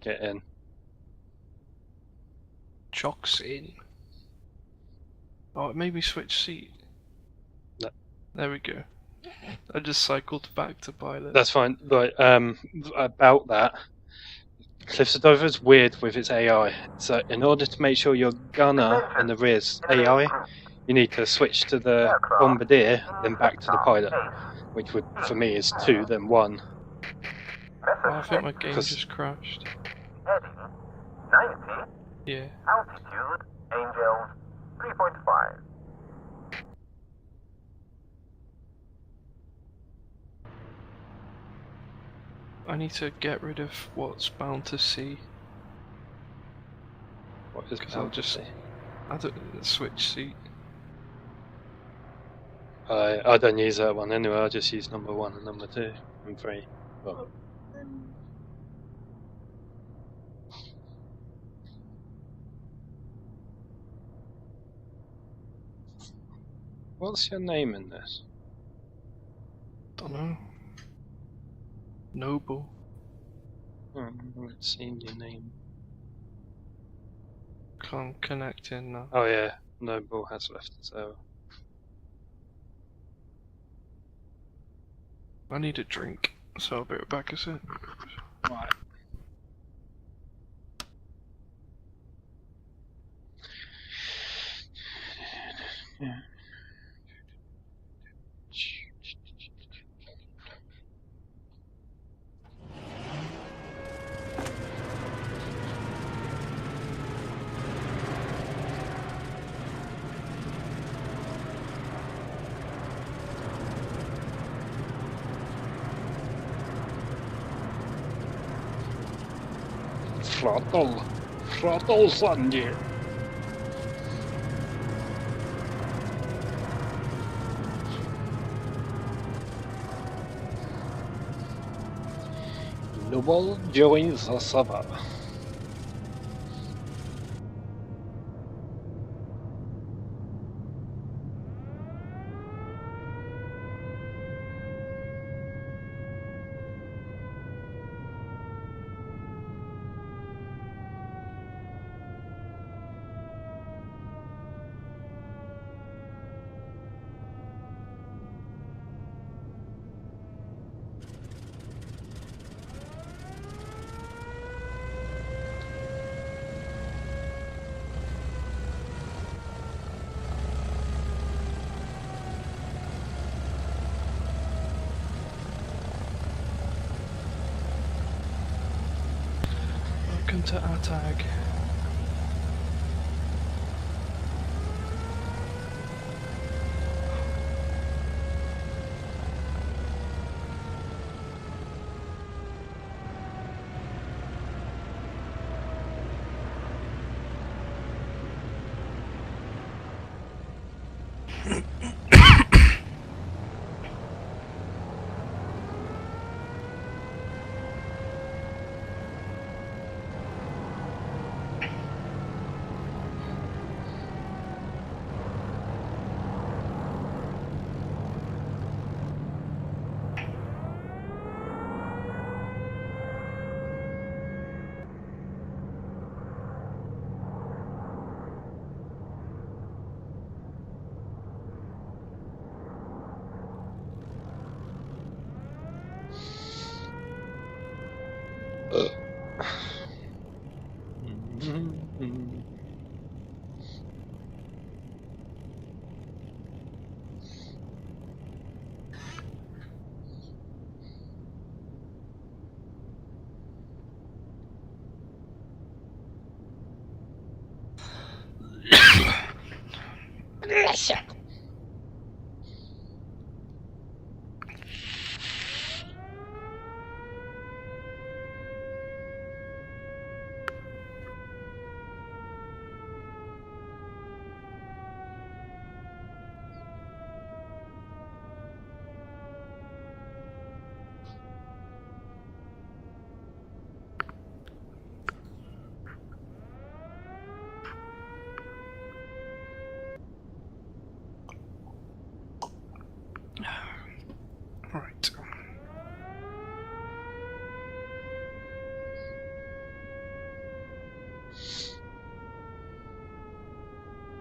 Get in. Chocks in. Oh, it made me switch seat. No. There we go. I just cycled back to pilot. That's fine. Right, about that, Cliffs of Dover is weird with its AI. So in order to make sure your gunner and the rear's AI, you need to switch to the bombardier, then back to the pilot, which would, for me, is 2, then 1. Oh, I think my game just crashed. Heading 90. Yeah. Altitude Angels 3.5. I need to get rid of what's bound to sea. What is Because I'll just switch seat. I don't use that one anyway. I just use number 1 and number 2 and 3. Well, what's your name in this? Dunno. Noble. I haven't seen your name. Can't connect in now. Oh yeah, Noble has left the server. I need a drink, so I'll be right back a sec. Right. Yeah. Throttle Sandy. Noble joins the server. Welcome to ATAG.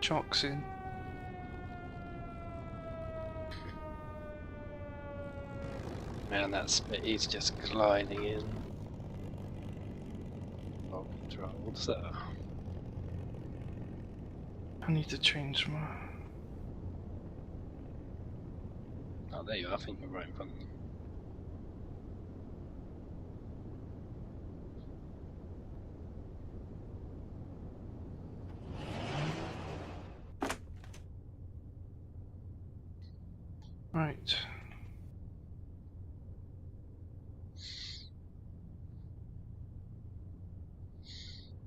chocks in. Man, that spit, he's just gliding in. Well controlled, so. I need to change my... Oh, there you are, I think you're right in front of them. Right.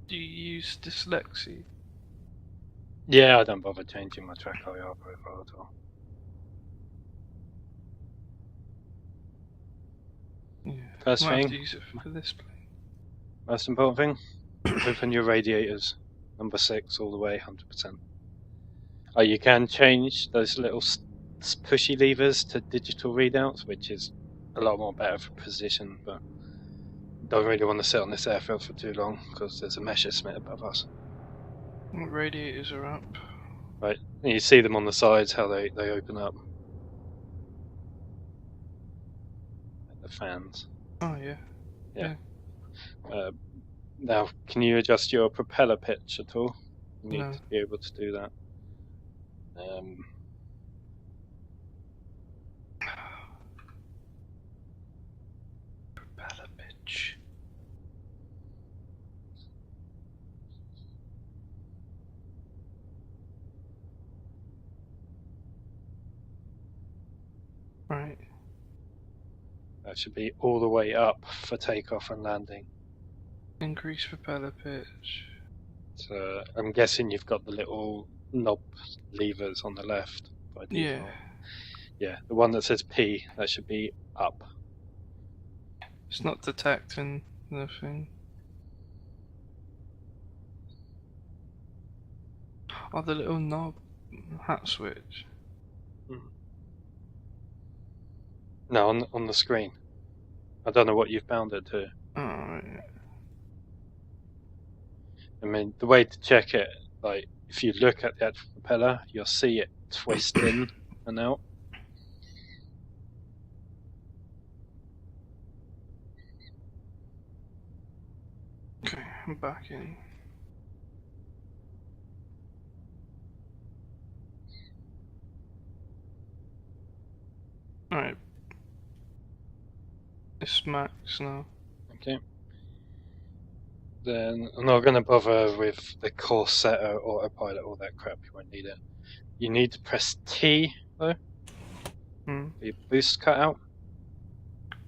Do you use dyslexia? Yeah, I don't bother changing my track IR profile at all. Yeah. First Might have thing, to use it for this plane. most important thing, open your radiators, number 6 all the way, 100%. Oh, you can change those little pushy levers to digital readouts, which is a lot more better for precision, but don't really want to sit on this airfield for too long because there's a Messerschmitt above us. What radiators are up? Right, and you see them on the sides, how they open up. Like the fans. Oh yeah. Yeah. Now, can you adjust your propeller pitch at all? You need No. to be able to do that. Propeller pitch. Right. That should be all the way up for takeoff and landing. Increase propeller pitch. So I'm guessing you've got the little knob levers on the left by default. Yeah. Yeah, the one that says P, that should be up. It's not detecting the thing. Oh, the little knob hat switch. No, on the screen. I don't know what you've bound it to. Oh, right. I mean, the way to check it, like, if you look at the actual propeller, you'll see it twist in and out. Okay, I'm back in. Alright. It's max now. Okay. Then I'm not going to bother with the course setter, autopilot, all that crap. You won't need it. You need to press T though. Hmm. For your boost cutout.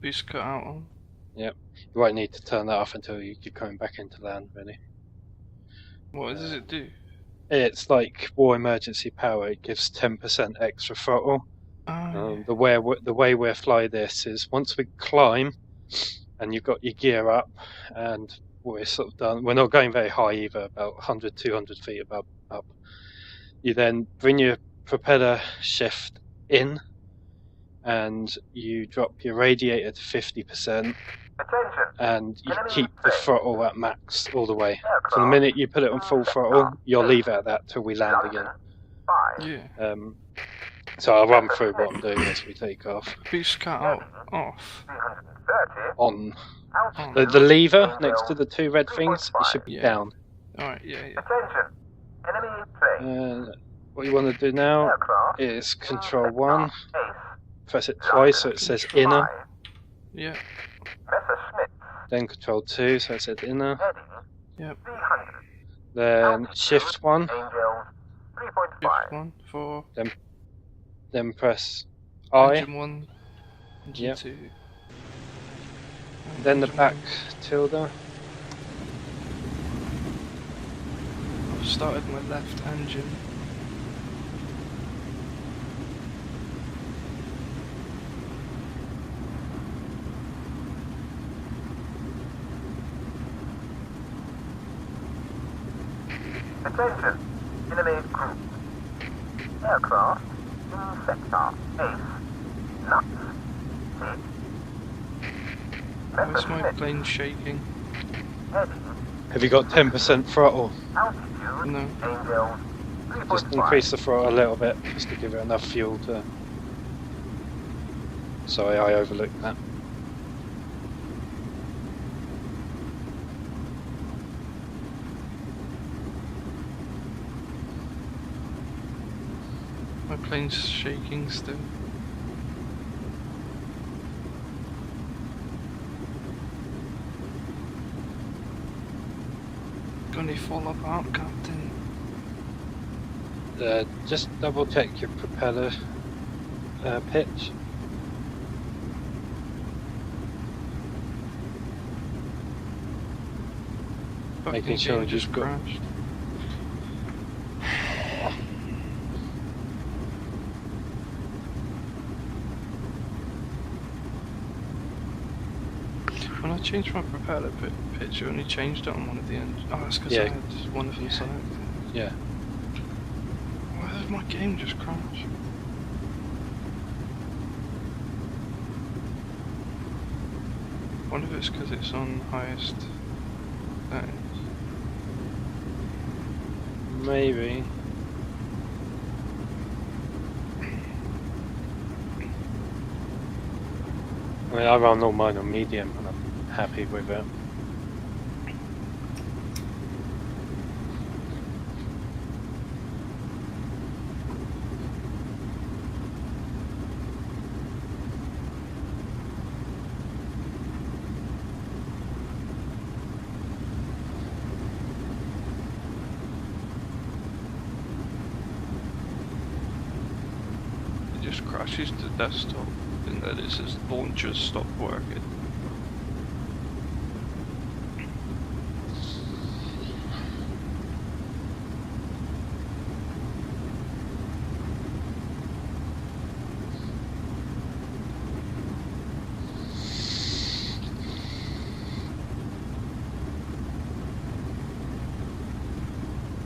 Boost cut out on. Yep. You won't need to turn that off until you're coming back into land, really. What does it do? It's like war emergency power. It gives 10% extra throttle. Oh, The way we fly this is once we climb and you've got your gear up and we're sort of done. We're not going very high either, about 100, 200 feet above up. You then bring your propeller shift in and you drop your radiator to 50% Attention. and you keep the throttle at max all the way. So the minute you put it on full throttle, you'll leave it at that till we land again. 5. yeah. So I'll run through what I'm doing as we take off. Boost cut out off. 330. On Altitude. the lever next to the two red things, it should be Yeah. down. Alright, yeah, yeah. Attention. Enemy plane. What you want to do now Aircraft. is Control 1, Ace. press it twice so it says inner, 5. Yeah. Messerschmitt. then Control 2 so it says inner, Heading. Yep. 300. then Shift 1, Angels. 3.5. Shift 1 for then press I, engine 1, engine Yep. 2. then the Engine back 1. tilde, I've started my left engine. Attention. Enemy group. Aircraft. In sector. Ace. Nuts. Hit. Where's my Messerschmitt. plane shaking? Heading. have you got 10% throttle? Altitude. No. Angels. Just 3.5. increase the throttle a little bit, just to give it enough fuel to... Sorry, I overlooked that. My plane's shaking still. Gonna fall apart, Captain. Just double check your propeller pitch. Making Fucking sure game just you've got... crashed. When I changed my propeller pitch, it only changed it on one of the ends. Oh, that's because Yeah. I had one of them selected. Yeah. Why did my game just crash? One of it's because it's on highest settings. Maybe. I mean, I run all mine on medium and I'm happy with it. It just crashes to desktop and then it says launchers stopped working.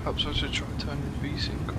Perhaps I should try turning VSync on.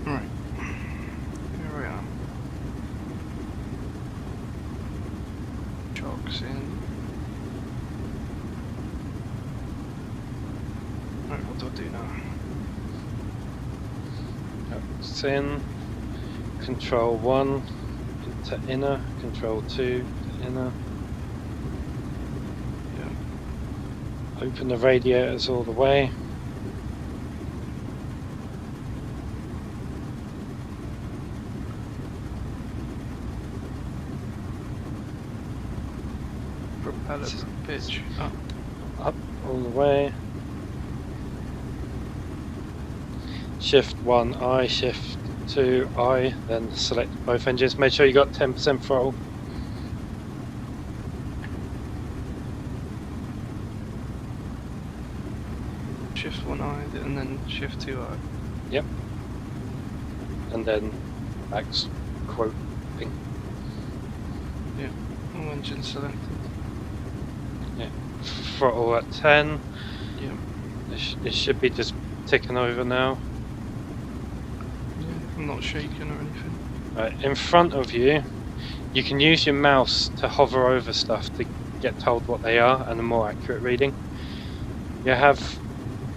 Right, here we are. Chocks in. Right, what do I do now? It's in. Control 1 into inner. Control 2 to inner. Yeah. Open the radiators all the way. Propeller pitch up. Up all the way. Shift 1 I, shift 2 I, then select both engines. Make sure you got 10% throttle. Shift 1I and then shift 2I. Yep. And then max quoting. Yeah. All engines selected. Yeah. Throttle at 10. Yeah. It should be just ticking over now. Yeah. I'm not shaking or anything. Right, in front of you, you can use your mouse to hover over stuff to get told what they are and a more accurate reading. You have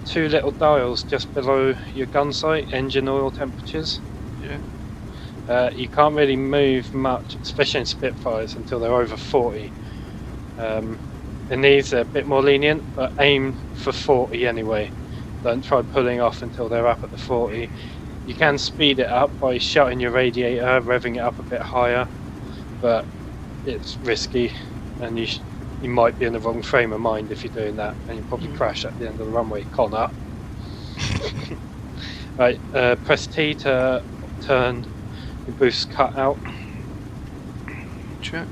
two little dials just below your gun sight, engine oil temperatures. Yeah. You can't really move much, especially in Spitfires, until they're over 40. In these, they're a bit more lenient, but aim for 40 anyway. Don't try pulling off until they're up at the 40. You can speed it up by shutting your radiator, revving it up a bit higher, but it's risky, and you might be in the wrong frame of mind if you're doing that, and you probably crash at the end of the runway. Connor. Right, press T to turn your boost cut out. Check.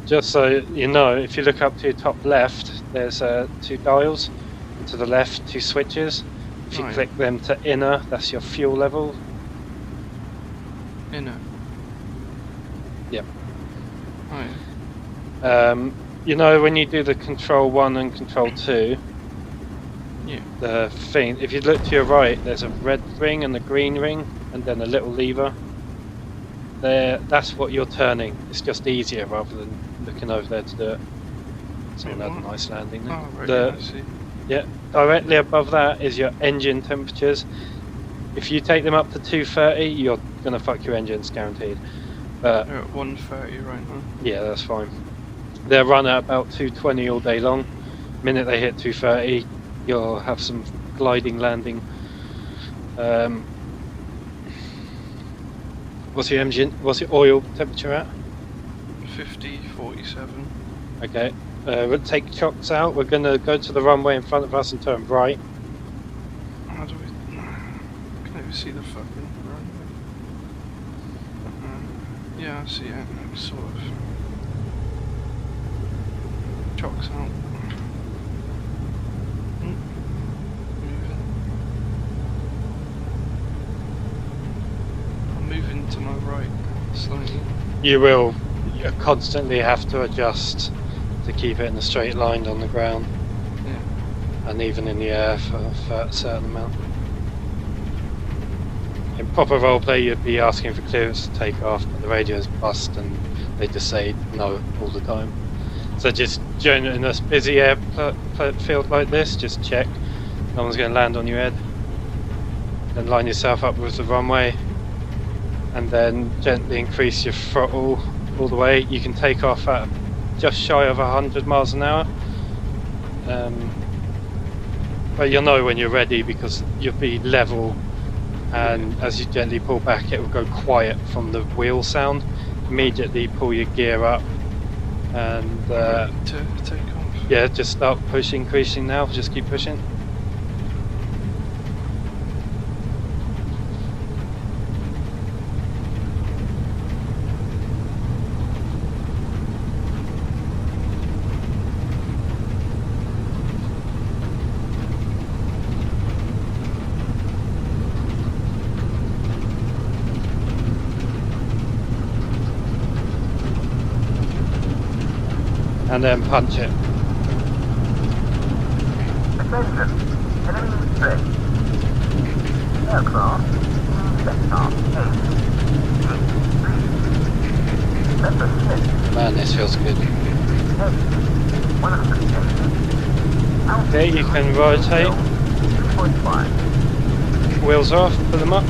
Just so you know, if you look up to your top left, there's 2 dials. And to the left, 2 switches. If you Right. click them to inner, that's your fuel level. Inner. Yep. Right. You know when you do the control 1 and control 2, Yeah. the thing, if you look to your right, there's a red ring and a green ring, and then a little lever. There, that's what you're turning. It's just easier rather than looking over there to do it. So we'll have a nice landing there. Oh, right, yeah, I see. Yeah, directly above that is your engine temperatures. If you take them up to 230, you're gonna fuck your engines, guaranteed. But They're at 130 right now. yeah, that's fine. They'll run at about 220 all day long. Minute they hit 230, you'll have some gliding landing. What's your engine? What's your oil temperature at? 50-47. Okay. We'll take chocks out. We're gonna go to the runway in front of us and turn right. How do we... I can never see the fucking runway. Yeah, I see it. Sort of. Chocks out. Moving. I'm moving to my right slightly. You will constantly have to adjust to keep it in a straight line on the ground, Yeah. and even in the air for a certain amount. In proper roleplay, you'd be asking for clearance to take off, but the radio's bust and they just say no all the time. So just generally in a busy airfield like this, just check no one's going to land on your head. Then line yourself up with the runway, and then gently increase your throttle all the way. You can take off at just shy of 100 miles an hour. But you'll know when you're ready because you'll be level, and as you gently pull back it will go quiet from the wheel sound. Immediately pull your gear up and Ready to take off. yeah, just start increasing now, just keep pushing. And then punch it. Attention, enemy threat. Aircraft, sector 8. Method Smith, Man, this feels good. 110. Okay, you can rotate. 2.5. Wheels off, put them up.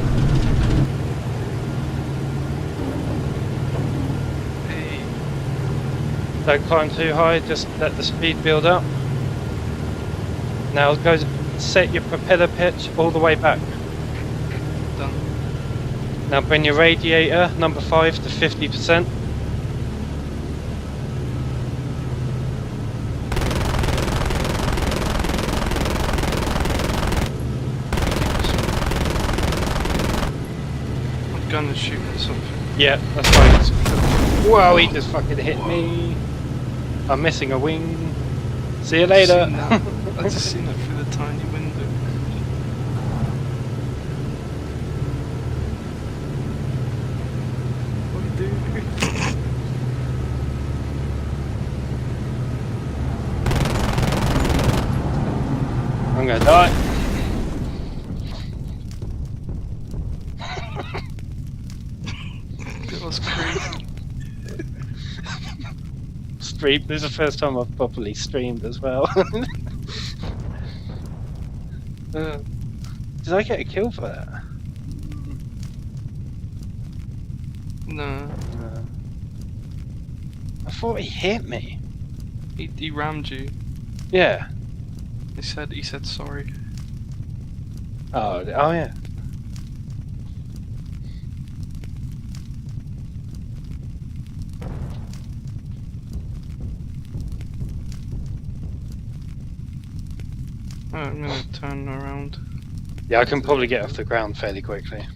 Hey. Don't climb too high, just let the speed build up. Now go set your propeller pitch all the way back. Done. Now bring your radiator, number 5, to 50%. I'm gonna shoot at something. Yeah, that's fine. Whoa, he just fucking hit me. I'm missing a wing. See you later. I just seen it through the tiny window. What do you do? I'm gonna die. That was crazy. Stream. This is the first time I've properly streamed as well. Did I get a kill for that? No, I thought he hit me. he rammed you. Yeah. He said sorry. Oh yeah. I'm gonna turn around. Yeah, I can probably get off the ground fairly quickly.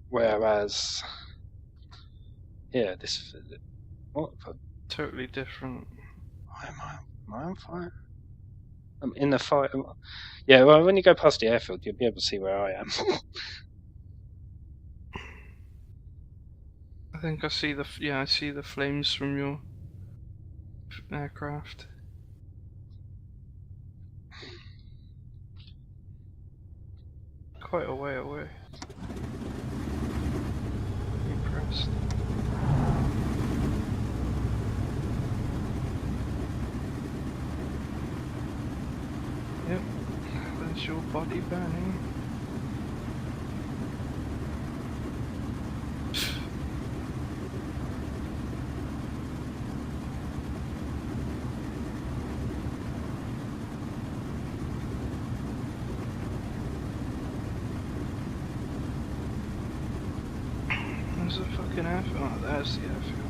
Whereas here, this what? Totally different. Why am I on fire? I'm in the fire. Yeah, well, when you go past the airfield, you'll be able to see where I am. I think I see I see the flames from your aircraft. Quite a way away. Impressed. Yep, there's your body burning. There's a fucking airfield. Oh, there's the airfield.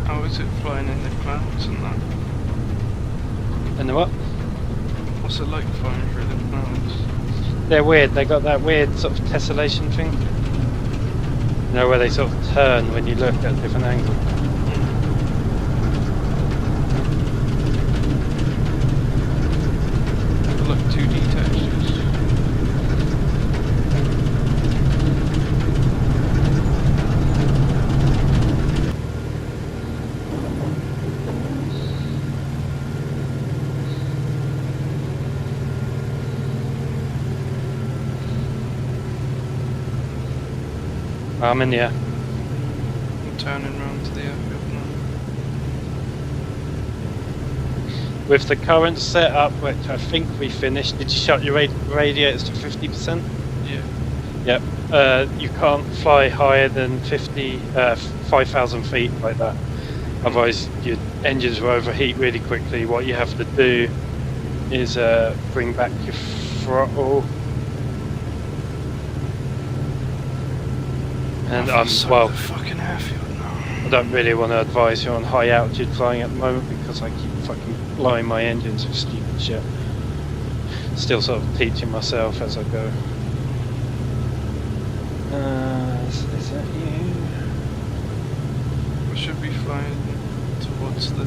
How is it flying in the clouds and that? And the what? What's it like flying through the clouds? They're weird. They got that weird sort of tessellation thing. You know, where they sort of turn when you look at a different angle. Look, 2D textures. I'm in the air. I'm turning around to the airfield now. With the current setup, which I think we finished, did you shut your radiators to 50%? Yeah. Yep. You can't fly higher than 5,000 feet like that. Otherwise, your engines will overheat really quickly. What you have to do is bring back your throttle. And well, the fucking airfield now. I don't really want to advise you on high altitude flying at the moment because I keep fucking blowing my engines with stupid shit. Still sort of teaching myself as I go. Is that you? We should be flying towards the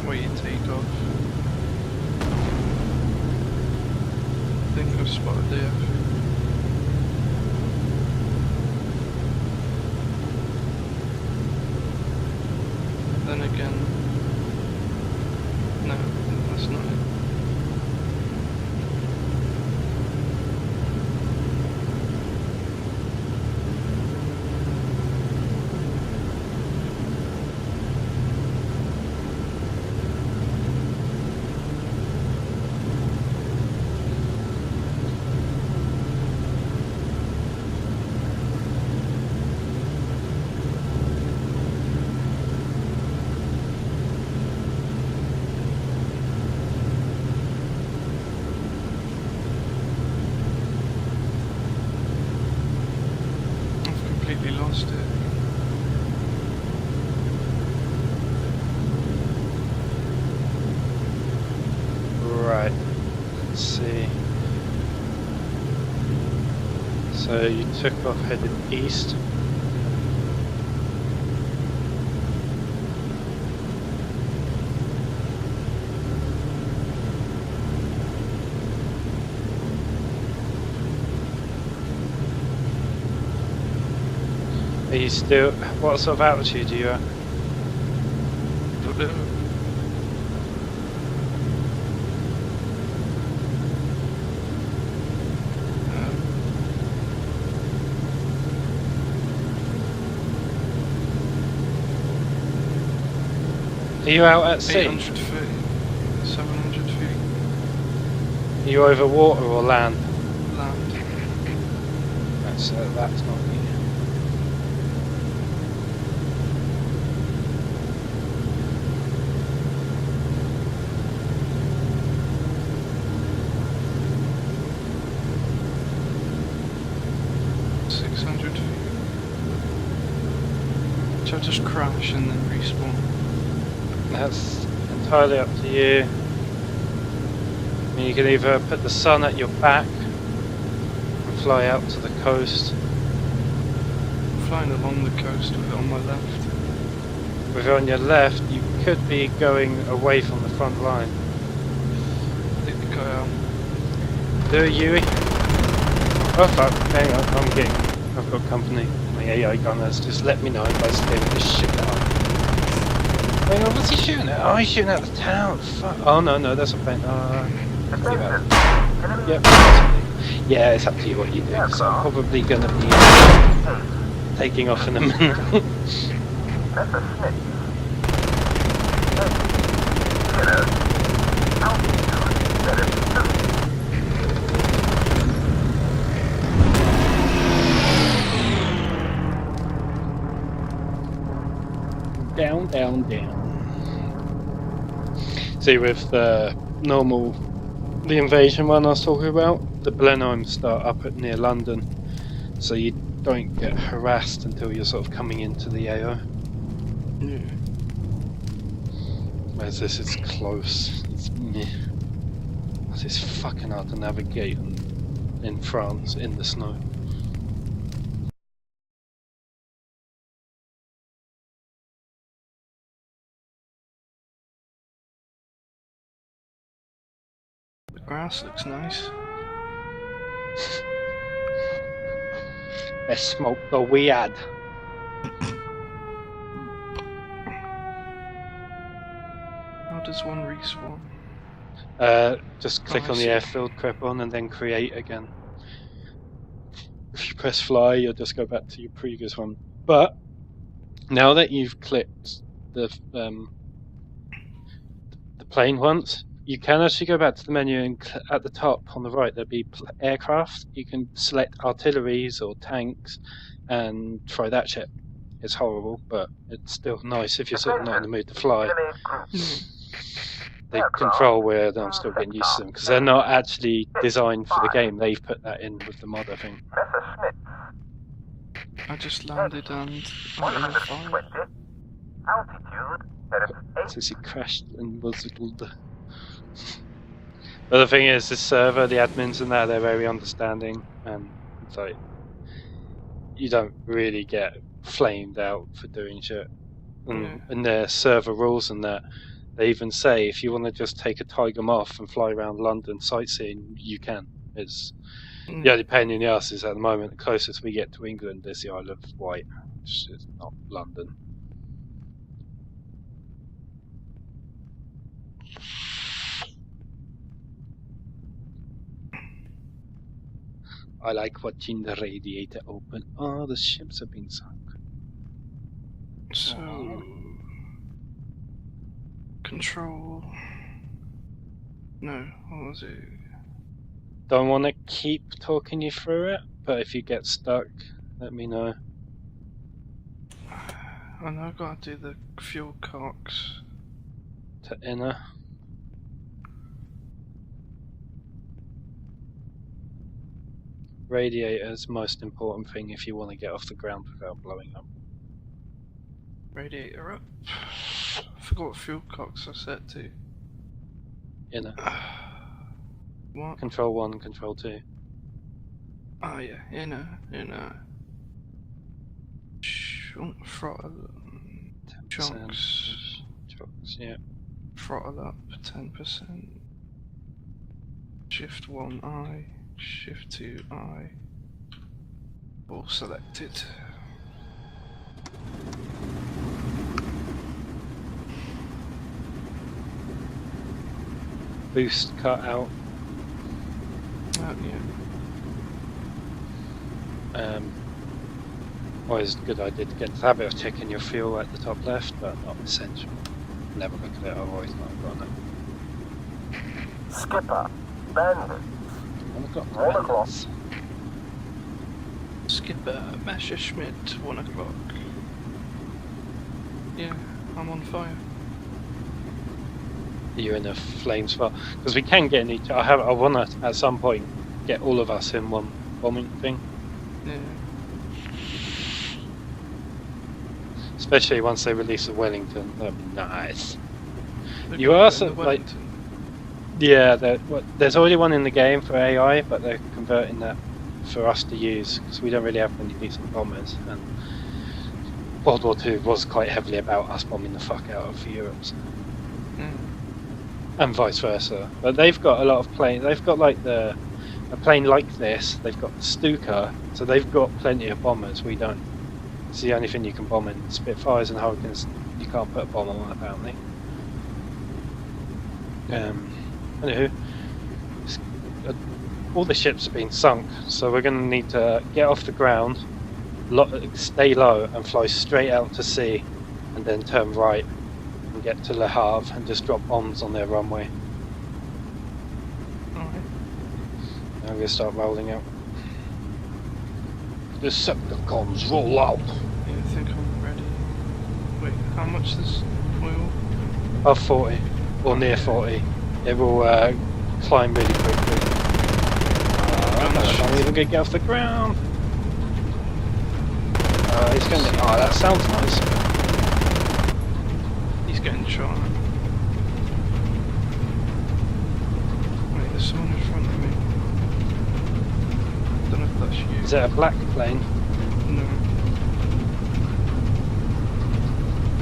where you take off. I think I've spotted the airfield. Then again, no, that's not it. Lost it. Right. Let's see. So you took off headed east. Are you still? What sort of altitude are you at? Don't know. Are you out at sea? 800 feet, 700 feet, Are you over water or land? land. That's not me. So just crash and then respawn. That's entirely up to you. I mean, you can either put the sun at your back and fly out to the coast. I'm flying along the coast with it on my left. With it on your left, you could be going away from the front line. I think the guy Do it, Yui. Oh fuck, hang on, I've got company. My AI gunners, just let me know if I stay with this shit out. Hang on, what's he shooting at? Oh, he's shooting at the town. Fuck. Oh no, that's a plane. Yep. Yeah, it's up to you what you do. So I'm probably gonna be taking off in a minute. That's a snitch. Down. See, with the invasion one I was talking about, the Blenny start up at near London, so you don't get harassed until you're sort of coming into the AO. Yeah. Whereas this is close. It's meh. It's fucking hard to navigate in France in the snow. The grass looks nice. Let's smoke the weed. How does one respawn? Just click I on the see. airfield, creep on, and then create again. If you press fly, you'll just go back to your previous one. But now that you've clicked the plane once, you can actually go back to the menu and at the top on the right there'll be aircraft. You can select artilleries or tanks and try that shit. It's horrible, but it's still nice if you're sort of not in the mood to fly. The control weird, I'm still getting used to them because they're not actually designed for the game. They've put that in with the mod, I think. I just landed and I'm in a fire. Since he crashed and was riddled. But the thing is, this server, the admins and that, they're very understanding, and it's like you don't really get flamed out for doing shit. And their server rules and that, they even say if you want to just take a Tiger Moth and fly around London sightseeing, you can. It's the only pain in the ass is at the moment the closest we get to England is the Isle of Wight, which is not London. I like watching the radiator open. Oh, the ships have been sunk. So control. No, what was it? Don't want to keep talking you through it, but if you get stuck, let me know. I know I've got to do the fuel cocks. To inner. Radiator's most important thing if you want to get off the ground without blowing up. Radiator up. I forgot what fuel cocks I set to. Inner. What? Control 1, control 2. Oh yeah, inner. Throttle. 10%. Chunks. Chunks, yeah. Throttle up 10%. Shift 1I. Shift 2I. All selected. boost cut out. Yeah. Always a good idea to get the habit of checking your fuel at the top left, but not essential. Never look at it, I've always not got it. Skipper, bandits. 1 o'clock. 1 o'clock. Skipper, Messerschmitt, 1 o'clock. Yeah, I'm on fire. Are you in a flame spot? Because we can get in each. I want to at some point get all of us in one bombing thing. Yeah. Especially once they release the Wellington, that'd be nice. They've You got are it in so, the like, Wellington. yeah, there's already one in the game for AI, but they're converting that for us to use because we don't really have many decent bombers. And World War II was quite heavily about us bombing the fuck out of Europe, so. And vice versa. But they've got a lot of planes. They've got like a plane like this. They've got the Stuka, so they've got plenty of bombers. We don't. It's the only thing you can bomb in. Spitfires and Hurricanes, you can't put a bomb on apparently. Anywho, all the ships have been sunk, so we're going to need to get off the ground, stay low, and fly straight out to sea, and then turn right and get to Le Havre and just drop bombs on their runway. Alright. Now we're going to start rolling out. Decepticons, roll out! Yeah, I think I'm ready. Wait, how much is oil? Above 40, or near 40. It will climb really quickly. I'm even going to get off the ground. He's going to. Oh, that sounds nice. He's getting shot. Wait, there's someone in front of me. Don't know if that's you. Is it a black plane? No.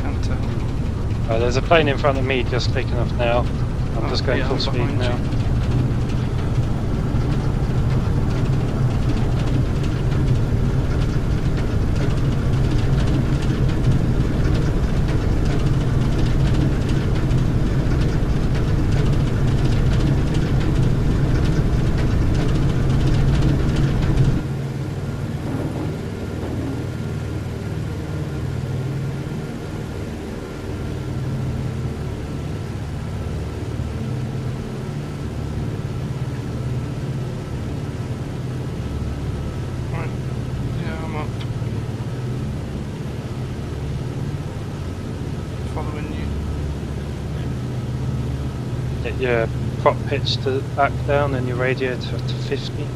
Can't tell. Oh, there's a plane in front of me just taking off now. I'm just going yeah, full I'm speed behind now. you. Right. Yeah, I'm up. Following you. Get your prop pitch to back down and your radio to 50.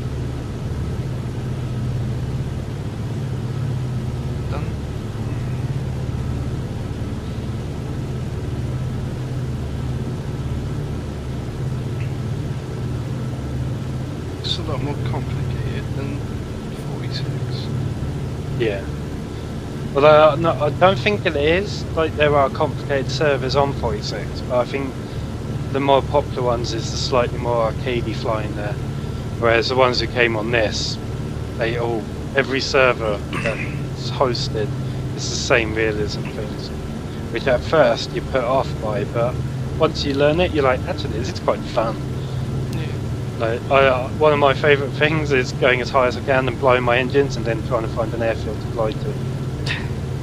Done. It's a lot more complicated than 46. Yeah. Although no, I don't think it is. Like there are complicated servers on 46, but I think the more popular ones is the slightly more arcadey flying there. Whereas the ones who came on this, every server that's hosted is the same realism things, which at first you put off by, but once you learn it, you're like, actually, this is quite fun. Yeah. Like, one of my favourite things is going as high as I can and blowing my engines and then trying to find an airfield to fly to.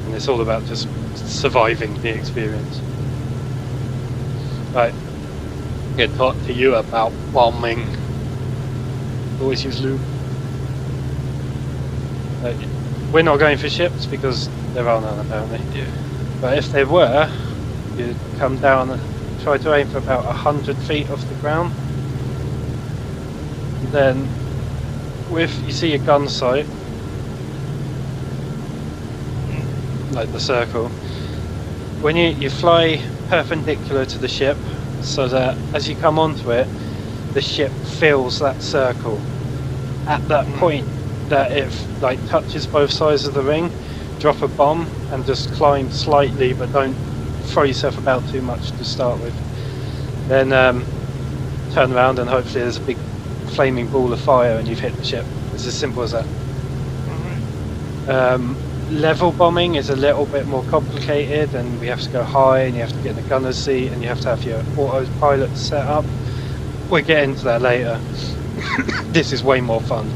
And it's all about just surviving the experience. Right. I'm going to talk to you about bombing. Always use lube. We're not going for ships because there are none apparently. Yeah. But if there were, you'd come down and try to aim for about 100 feet off the ground. And then, you see your gun sight, like the circle. When you fly perpendicular to the ship, so that as you come onto it, the ship fills that circle. At that point, that it touches both sides of the ring, drop a bomb and just climb slightly, but don't throw yourself about too much to start with. Then turn around and hopefully there's a big flaming ball of fire and you've hit the ship. It's as simple as that. Alright. Level bombing is a little bit more complicated, and we have to go high and you have to get in the gunner's seat and you have to have your autopilot set up. we'll get into that later. This is way more fun.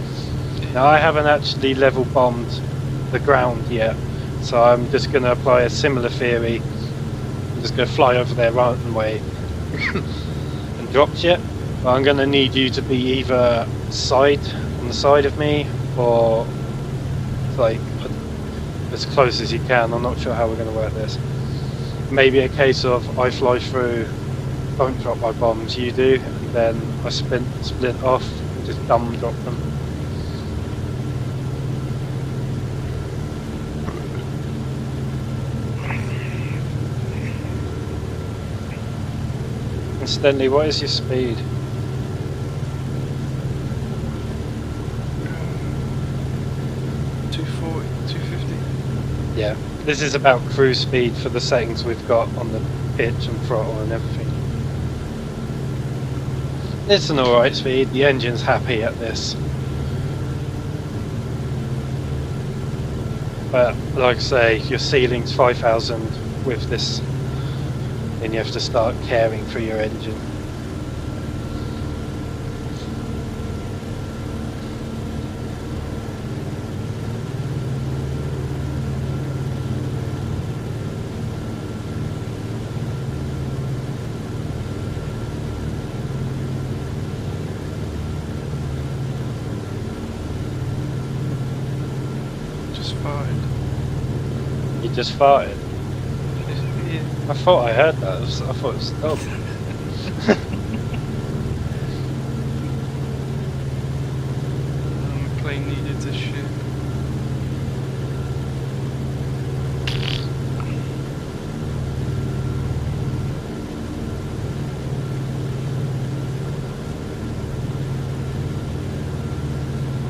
Now, I haven't actually level bombed the ground yet, so I'm just going to apply a similar theory. I'm just going to fly over their runway and drop shit. But I'm going to need you to be either on the side of me, or like as close as you can. I'm not sure how we're going to work this. Maybe a case of I fly through, don't drop my bombs, you do, and then I split off and just dumb drop them. Incidentally, what is your speed? 240, 250. Yeah, this is about cruise speed for the settings we've got on the pitch and throttle and everything. It's an alright speed, the engine's happy at this. But like I say, your ceiling's 5,000 with this, then you have to start caring for your engine. Just fired. You just farted. Yeah. I thought I heard that, I thought it was a dog. The plane needed this shit.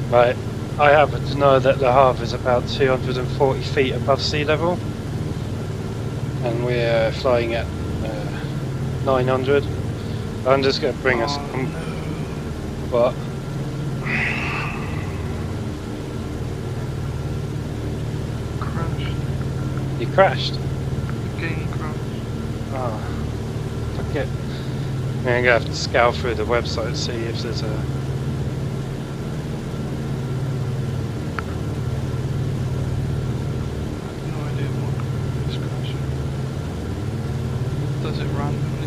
Right, I happen to know that the Havre is about 240 feet above sea level, and we're flying at 900. I'm just going to bring us. What? Crashed. You crashed? Game crashed. Oh, forget. I'm going to have to scour through the website and see if there's a. No idea what is crashing. Does it randomly?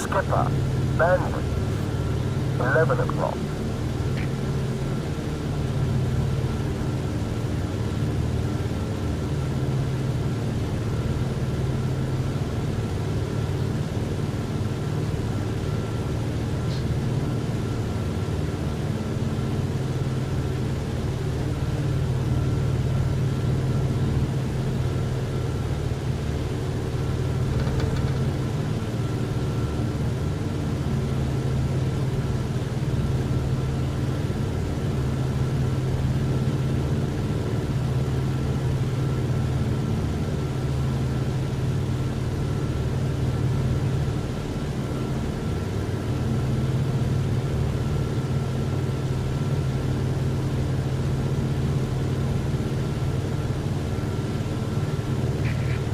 Skipper, bandit. 11 o'clock.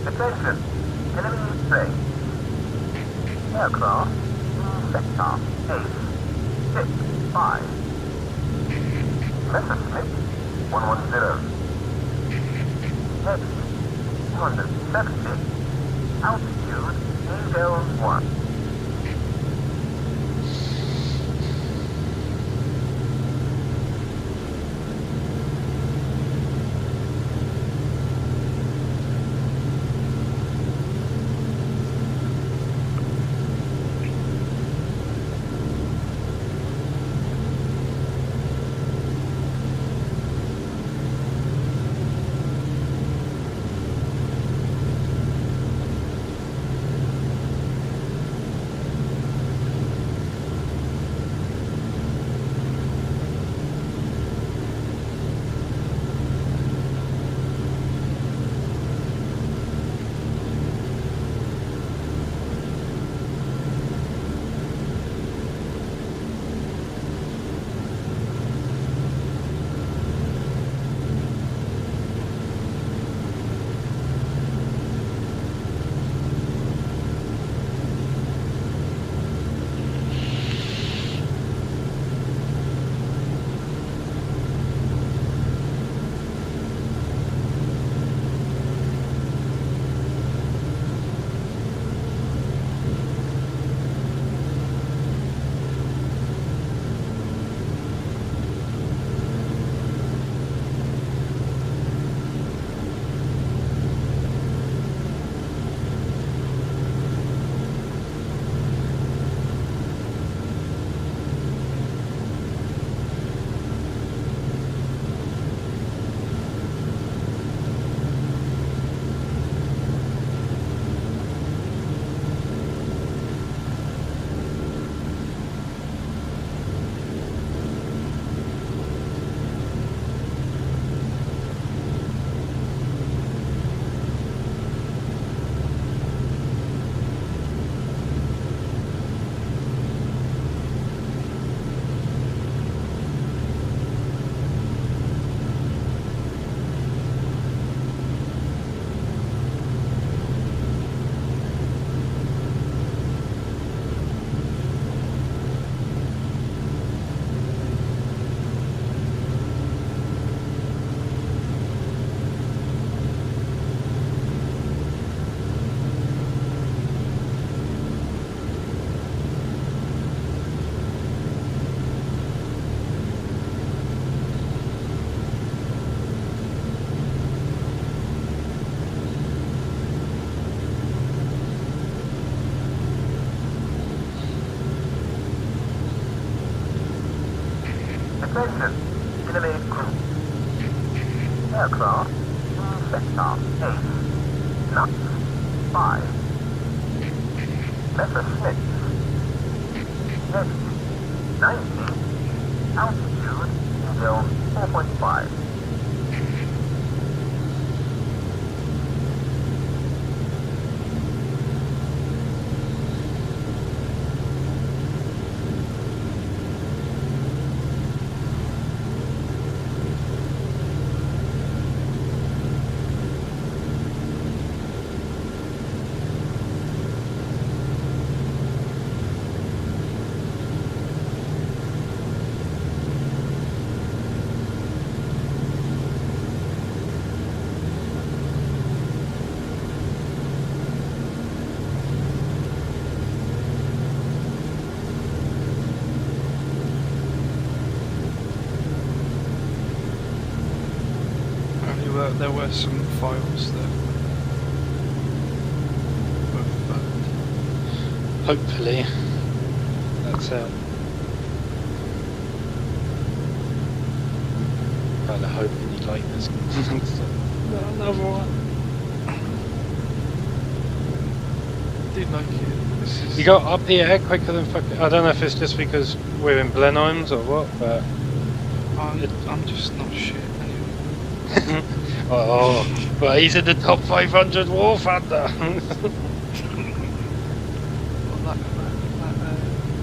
Attention, enemy plane. Aircraft in sector 865. Messerschmitt 110. Head 270. Altitude Eagle 1. Attention, enemy crew. Aircraft in sector 8, knots 5. Messerschmitt. Head 90. Altitude until 4.5. there were some files that were burned. Hopefully, that's it. Kind of hoping you like this. Another one. I did like it. This is You got up here quicker than fucking. I don't know if it's just because we're in Blenheims or what, but. I'm just not shit anyway. Oh, but he's in the top 500 War Thunder. Well, that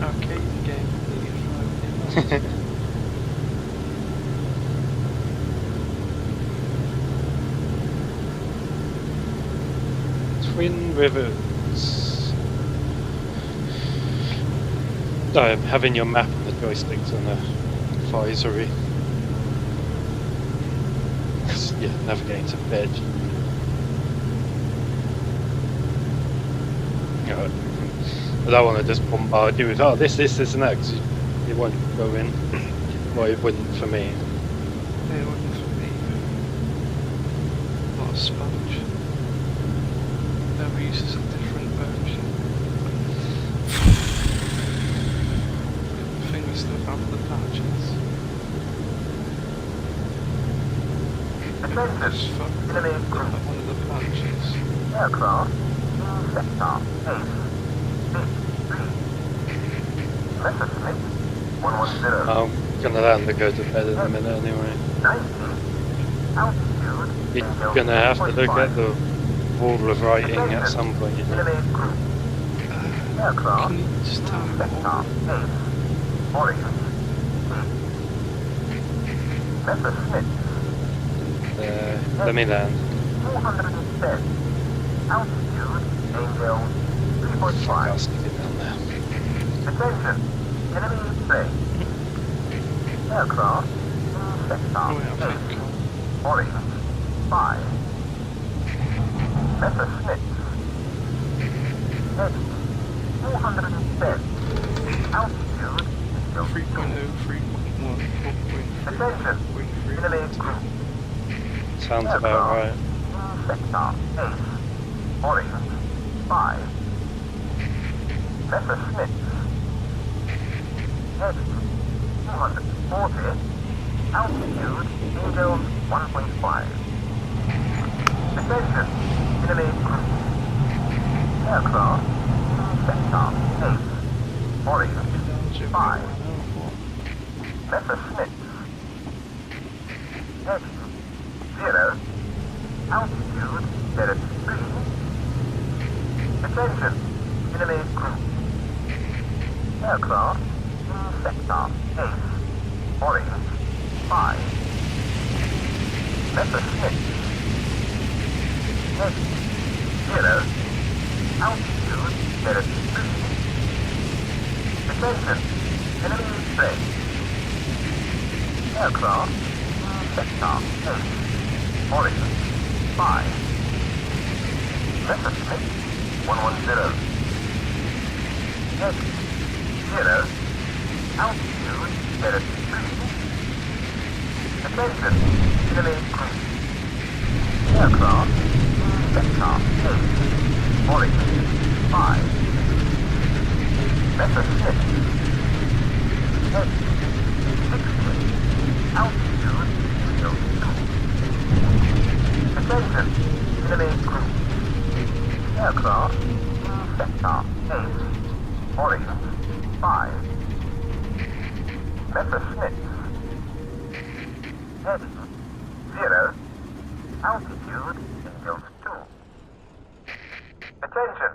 arcade game that you tried. Twin Rivers. Having your map and the joysticks on the advisory. Yeah, navigating to bed. You know, I don't want to just bombard you with this and that, because it won't go in. Well, it wouldn't for me. Yeah, it wasn't for me. A lot of sponge. Never uses a different version. The thing is still have the patches. Just fuck one of the patches. Aircraft in sector Messerschmitt 110. I'm gonna land to go to bed in a minute anyway. 90. Altitude. You're gonna have to look at the wall of writing at some point, you know. Enemy group. Aircraft Can you just tell me sector Orange. Messerschmitt. Let me land. 410. Altitude. Angel 3.5. I'll stick it down there. Attention. Enemy plane. Aircraft in sector Oh, yeah, okay. Orange 5. Messerschmitt. Heading 410. Altitude. Angel 3.0, 3.1, 4.3, Attention. 4.3. Enemy group. Sounds about right. Sector 8. Orange 5. Messerschmitt. Heading 240. Altitude Angel 1.5. Attention. Enemy group. Aircraft sector 8. Orange 5. Messerschmitt. Heading 0. Altitude 03. Attention. Enemy group. Aircraft in sector 8. Orange 5. Messerschmitt. Heading 0. Altitude 03. Attention. Enemy plane. Aircraft in sector 8. Orange 5. Messerschmitt 110. Heading 0. Altitude 03. Attention. Enemy group. Aircraft in sector 8. Orange 5. Messerschmitt. Heading 60. Altitude 02. Attention. Enemy group. Aircraft in sector 8. Orange 5. Messerschmitt. Heading 0. Altitude Angels 2. Attention.